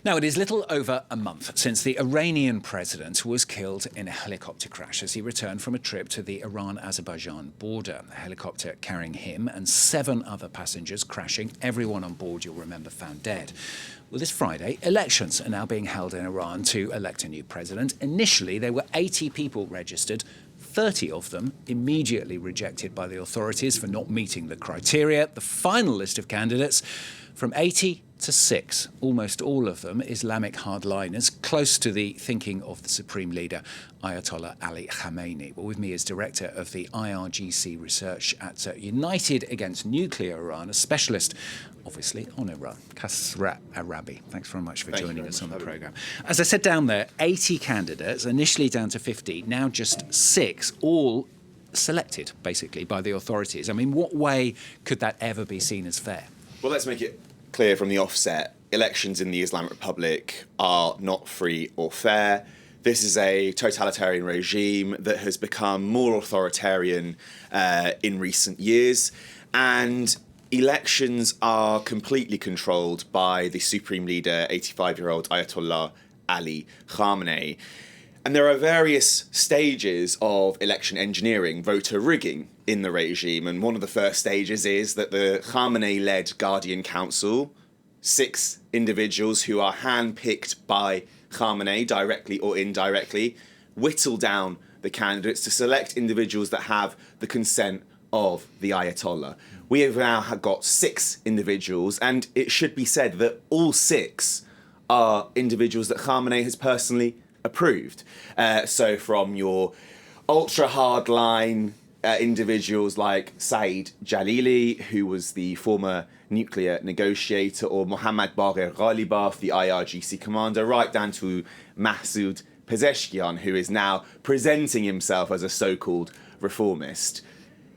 Now, it is little over a month since the Iranian president was killed in a helicopter crash as he returned from a trip to the Iran-Azerbaijan border. A helicopter carrying him and 7 other passengers crashing, everyone on board, you'll remember, found dead. Well, this Friday, elections are now being held in Iran to elect a new president. Initially, there were 80 people registered, 30 of them immediately rejected by the authorities for not meeting the criteria. The final list of candidates, from 80 to 6, almost all of them Islamic hardliners, close to the thinking of the supreme leader, Ayatollah Ali Khamenei. Well, with me is director of the IRGC research at United Against Nuclear Iran, a specialist, obviously, on Iran, Kasra Aarabi. Thanks very much for joining us on the programme. As I said down there, 80 candidates, initially down to 50, now just 6, all selected, basically, by the authorities. I mean, what way could that ever be seen as fair? Well, let's make it clear from the offset, elections in the Islamic Republic are not free or fair. This is a totalitarian regime that has become more authoritarian in recent years, and elections are completely controlled by the supreme leader, 85-year-old Ayatollah Ali Khamenei. And there are various stages of election engineering, voter rigging in the regime. And one of the first stages is that the Khamenei-led Guardian Council, 6 individuals who are handpicked by Khamenei, directly or indirectly, whittle down the candidates to select individuals that have the consent of the Ayatollah. We have now got 6 individuals, and it should be said that all 6 are individuals that Khamenei has personally approved. So from your ultra-hardline individuals like Saeed Jalili, who was the former nuclear negotiator, or Mohammad Bagher Ghalibaf, the IRGC commander, right down to Massoud Pesan, who is now presenting himself as a so-called reformist.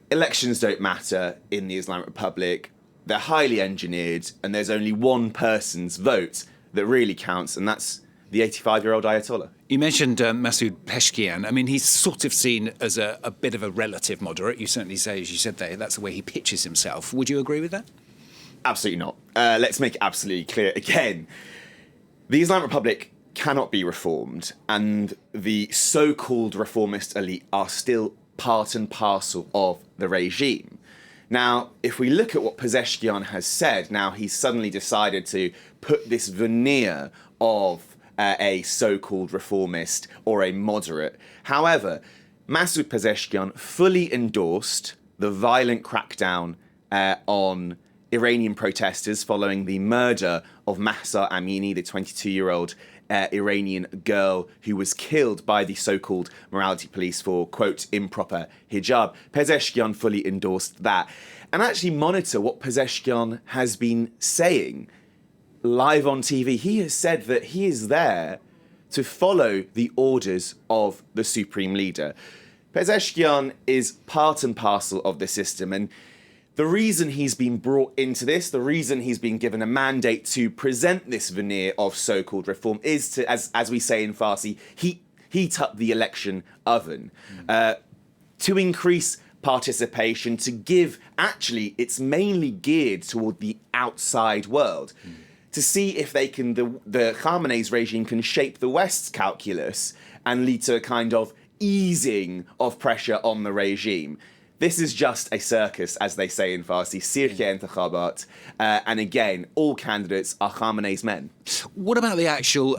Elections don't matter in the Islamic Republic. They're highly engineered, and there's only one person's vote that really counts, and that's the 85-year-old Ayatollah. You mentioned Massoud Pesan. I mean, he's sort of seen as a bit of a relative moderate. You certainly say, as you said there, that's the way he pitches himself. Would you agree with that? Absolutely not. Let's make it absolutely clear again. The Islamic Republic cannot be reformed, and the so-called reformist elite are still part and parcel of the regime. Now, if we look at what Pezeshkian has said, now he's suddenly decided to put this veneer of a so-called reformist or a moderate. However, Massoud Pezeshkian fully endorsed the violent crackdown on Iranian protesters following the murder of Mahsa Amini, the 22-year-old Iranian girl who was killed by the so-called morality police for, quote, improper hijab. Pezeshkian fully endorsed that. And actually monitor what Pezeshkian has been saying live on TV. He has said that he is there to follow the orders of the supreme leader. Pezeshkian is part and parcel of the system, and the reason he's been brought into this, the reason he's been given a mandate to present this veneer of so-called reform is to, as we say in Farsi, heat up the election oven, to increase participation, to give, actually, it's mainly geared toward the outside world, to see if they can, the Khamenei's regime can shape the West's calculus and lead to a kind of easing of pressure on the regime. This is just a circus, as they say in Farsi, Sirke Intikhabat, and again, all candidates are Khamenei's men. What about the actual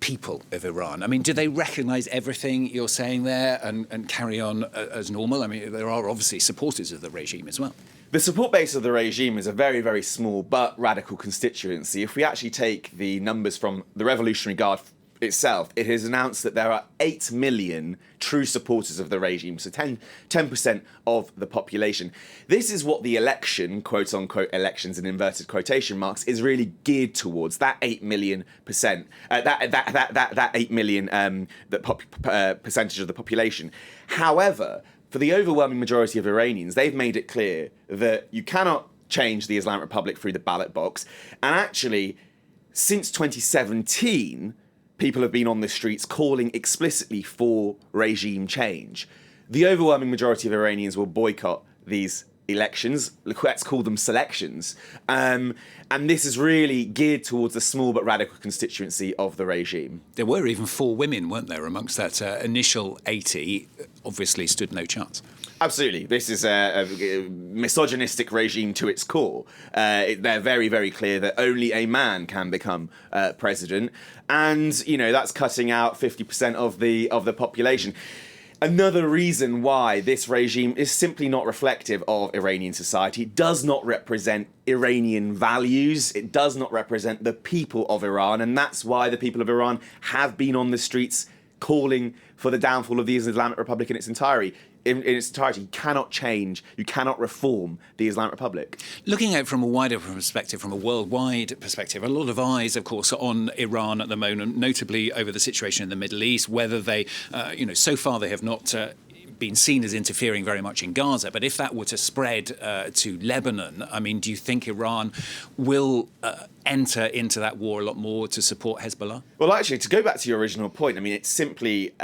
people of Iran? I mean, do they recognise everything you're saying there and carry on as normal? I mean, there are obviously supporters of the regime as well. The support base of the regime is a very, very small but radical constituency. If we actually take the numbers from the Revolutionary Guard itself, it has announced that there are 8 million true supporters of the regime, so 10% of the population. This is what the election, quote-unquote elections in inverted quotation marks, is really geared towards, that 8 million percent, that 8 million percentage of the population. However, for the overwhelming majority of Iranians, they've made it clear that you cannot change the Islamic Republic through the ballot box. And actually, since 2017, people have been on the streets calling explicitly for regime change. The overwhelming majority of Iranians will boycott these elections, let's call them selections. And this is really geared towards the small but radical constituency of the regime. There were even 4 women, weren't there, amongst that initial 80, obviously stood no chance. Absolutely. This is a misogynistic regime to its core. They're very, very clear that only a man can become president. And, that's cutting out 50% of the population. Another reason why this regime is simply not reflective of Iranian society. It does not represent Iranian values. It does not represent the people of Iran. And that's why the people of Iran have been on the streets calling for the downfall of the Islamic Republic in its entirety. You cannot change, you cannot reform the Islamic Republic. Looking at from a wider perspective, from a worldwide perspective, a lot of eyes, of course, on Iran at the moment, notably over the situation in the Middle East, whether they, so far they have not been seen as interfering very much in Gaza. But if that were to spread to Lebanon, do you think Iran will enter into that war a lot more to support Hezbollah? Well, actually, to go back to your original point, it's simply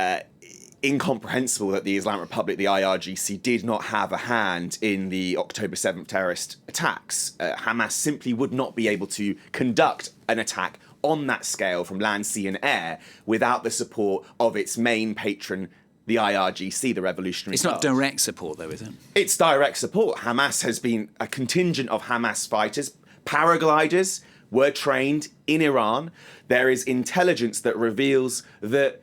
incomprehensible that the Islamic Republic, the IRGC, did not have a hand in the October 7th terrorist attacks. Hamas simply would not be able to conduct an attack on that scale from land, sea and air without the support of its main patron, the IRGC, the Revolutionary Guard. It's not direct support, though, is it? It's direct support. Hamas has been a contingent of Hamas fighters. Paragliders were trained in Iran. There is intelligence that reveals that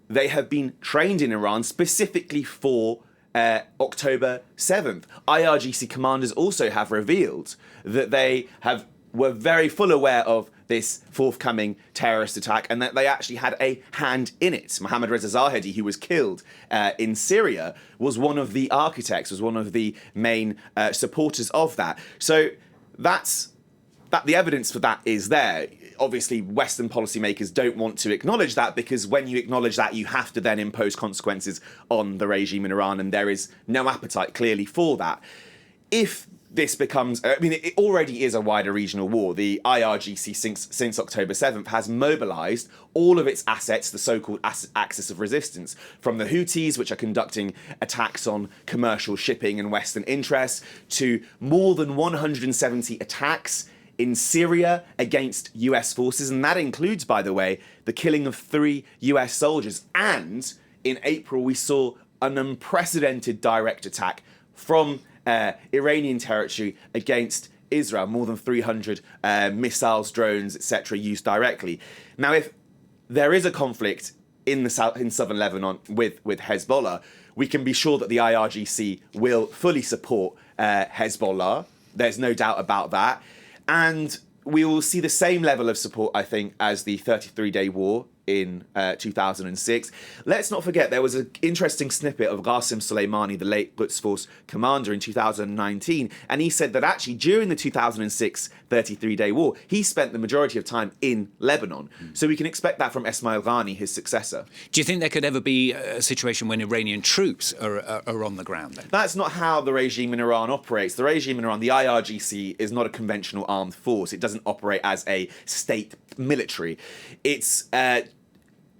they have been trained in Iran specifically for October 7th. IRGC commanders also have revealed that they were very full aware of this forthcoming terrorist attack and that they actually had a hand in it. Mohammad Reza Zahedi, who was killed in Syria, was one of the architects, was one of the main supporters of that. So the evidence for that is there. Obviously, Western policymakers don't want to acknowledge that because when you acknowledge that, you have to then impose consequences on the regime in Iran, and there is no appetite clearly for that. If this becomes, it already is a wider regional war. The IRGC since October 7th has mobilized all of its assets, the so-called axis of resistance, from the Houthis, which are conducting attacks on commercial shipping and Western interests, to more than 170 attacks in Syria against US forces, and that includes, by the way, the killing of 3 US soldiers. And in April, we saw an unprecedented direct attack from Iranian territory against Israel, more than 300 missiles, drones, etc., used directly. Now, if there is a conflict in southern Lebanon with Hezbollah, we can be sure that the IRGC will fully support Hezbollah. There's no doubt about that. And we will see the same level of support, I think, as the 33-day war in 2006. Let's not forget, there was an interesting snippet of Qasem Soleimani, the late Quds Force commander, in 2019, and he said that actually during the 2006 33-day war, he spent the majority of time in Lebanon. So we can expect that from Esmail Ghani, his successor. Do you think there could ever be a situation when Iranian troops are on the ground then? That's not how the regime in Iran operates. The regime in Iran, the IRGC, is not a conventional armed force. It doesn't operate as a state military. It's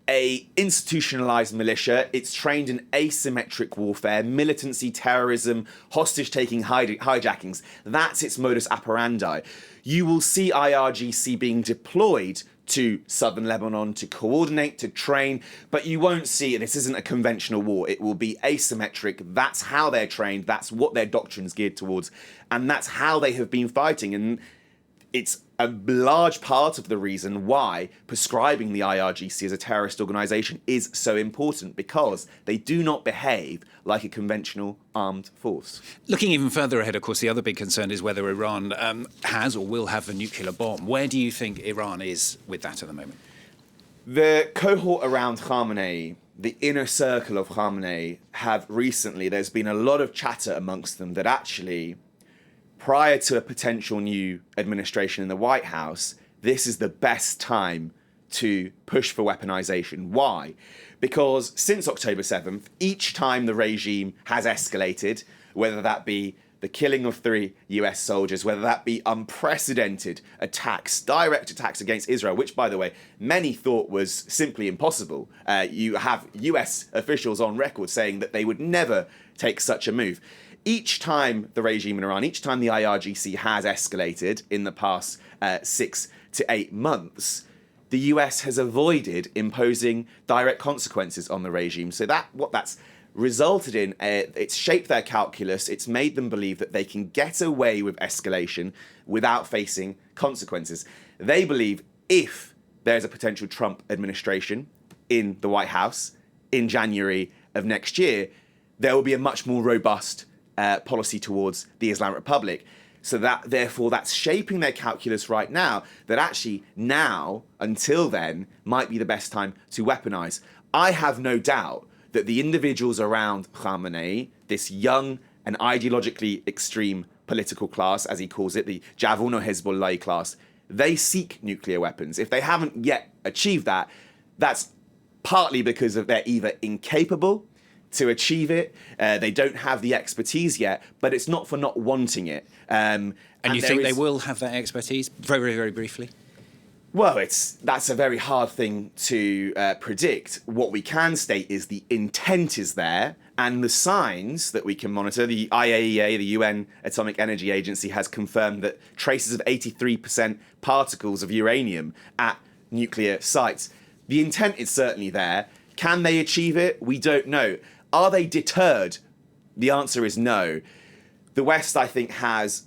a institutionalized militia. It's trained in asymmetric warfare, militancy, terrorism, hostage-taking, hijackings. That's its modus operandi. You will see IRGC being deployed to southern Lebanon to coordinate, to train, but you won't see, this isn't a conventional war. It will be asymmetric. That's how they're trained. That's what their doctrine's geared towards. And that's how they have been fighting. And it's a large part of the reason why prescribing the IRGC as a terrorist organisation is so important, because they do not behave like a conventional armed force. Looking even further ahead, of course, the other big concern is whether Iran has or will have a nuclear bomb. Where do you think Iran is with that at the moment? The cohort around Khamenei, the inner circle of Khamenei, have recently, there's been a lot of chatter amongst them that actually, prior to a potential new administration in the White House, this is the best time to push for weaponization. Why? Because since October 7th, each time the regime has escalated, whether that be the killing of 3 US soldiers, whether that be unprecedented attacks, direct attacks against Israel, which, by the way, many thought was simply impossible. You have US officials on record saying that they would never take such a move. each time the regime in Iran, each time the IRGC has escalated in the past 6 to 8 months, the US has avoided imposing direct consequences on the regime. So what that's resulted in, it's shaped their calculus, it's made them believe that they can get away with escalation without facing consequences. They believe if there's a potential Trump administration in the White House in January of next year, there will be a much more robust policy towards the Islamic Republic. So therefore, that's shaping their calculus right now, that actually now, until then, might be the best time to weaponize. I have no doubt that the individuals around Khamenei, this young and ideologically extreme political class, as he calls it, the Javon or Hezbollah class, they seek nuclear weapons. If they haven't yet achieved that, that's partly because they're either incapable to achieve it, they don't have the expertise yet, but it's not for not wanting it. And you think they will have that expertise? Very, very, very briefly. Well, that's a very hard thing to predict. What we can state is the intent is there, and the signs that we can monitor. The IAEA, the UN Atomic Energy Agency, has confirmed that traces of 83% particles of uranium at nuclear sites. The intent is certainly there. Can they achieve it? We don't know. Are they deterred? The answer is no. The West, I think, has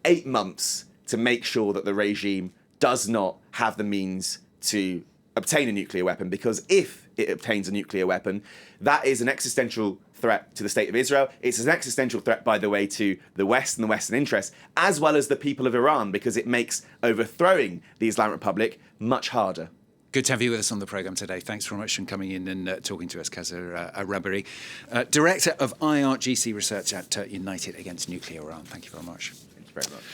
8 months to make sure that the regime does not have the means to obtain a nuclear weapon, because if it obtains a nuclear weapon, that is an existential threat to the state of Israel. It's an existential threat, by the way, to the West and the Western interests, as well as the people of Iran, because it makes overthrowing the Islamic Republic much harder. Good to have you with us on the programme today. Thanks very much for coming in and talking to us, Kasra Aarabi, Director of IRGC Research at United Against Nuclear Iran. Thank you very much. Thank you very much.